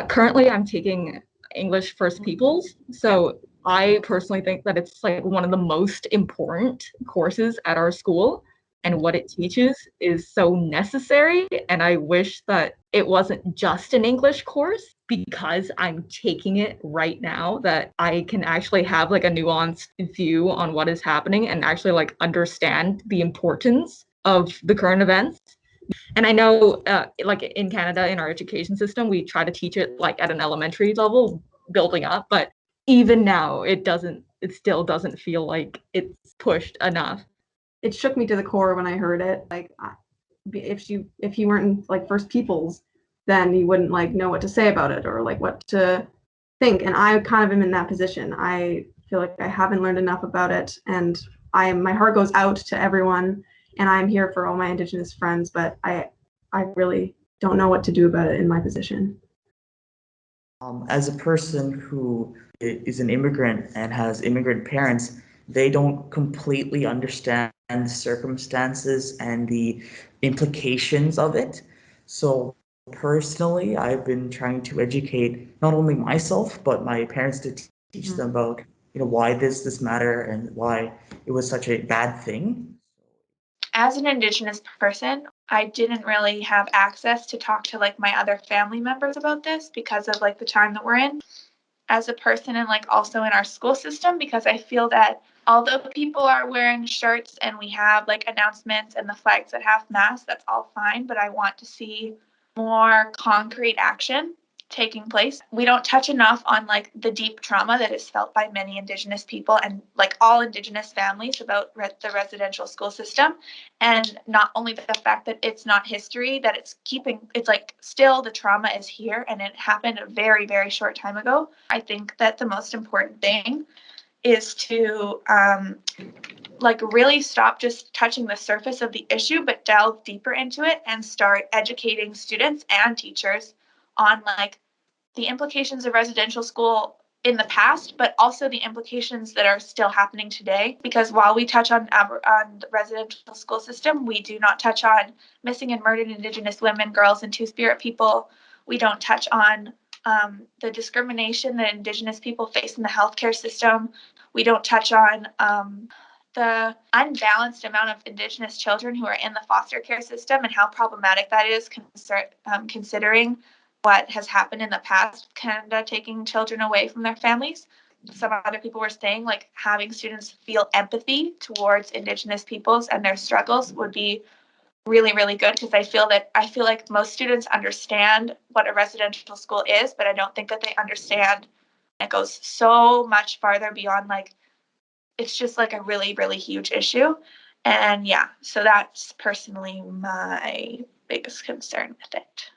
Currently, I'm taking English First Peoples. So I personally think that it's like one of the most important courses at our school. And what it teaches is so necessary. And I wish that it wasn't just an English course because I'm taking it right now, that I can actually have like a nuanced view on what is happening and actually like understand the importance of the current events. And I know, like in Canada, in our education system, we try to teach it like at an elementary level, building up. But even now, it still doesn't feel like it's pushed enough. It shook me to the core when I heard it. Like, if you weren't in, like, First Peoples, then you wouldn't like know what to say about it or like what to think. And I kind of am in that position. I feel like I haven't learned enough about it, and my heart goes out to everyone, and I'm here for all my Indigenous friends, but I really don't know what to do about it in my position. As a person who is an immigrant and has immigrant parents, they don't completely understand the circumstances and the implications of it. So personally, I've been trying to educate not only myself but my parents to teach them about why this matter and why it was such a bad thing. As an Indigenous person, I didn't really have access to talk to like my other family members about this because of like the time that we're in. As a person and like also in our school system, because I feel that although people are wearing shirts and we have like announcements and the flags that have masks, that's all fine, but I want to see more concrete action taking place. We don't touch enough on like the deep trauma that is felt by many Indigenous people and like all Indigenous families about the residential school system. And not only the fact that it's not history, that it's like still the trauma is here and it happened a very, very short time ago. I think that the most important thing is to like really stop just touching the surface of the issue, but delve deeper into it and start educating students and teachers on like the implications of residential school in the past, but also the implications that are still happening today. Because while we touch on the residential school system, we do not touch on missing and murdered Indigenous women, girls, and Two-Spirit people. We don't touch on the discrimination that Indigenous people face in the healthcare system. We don't touch on the unbalanced amount of Indigenous children who are in the foster care system and how problematic that is, considering what has happened in the past, Canada taking children away from their families. Some other people were saying like having students feel empathy towards Indigenous peoples and their struggles would be really, really good, because I feel like most students understand what a residential school is, but I don't think that they understand it goes so much farther beyond like it's just like a really, really huge issue. And yeah, so that's personally my biggest concern with it.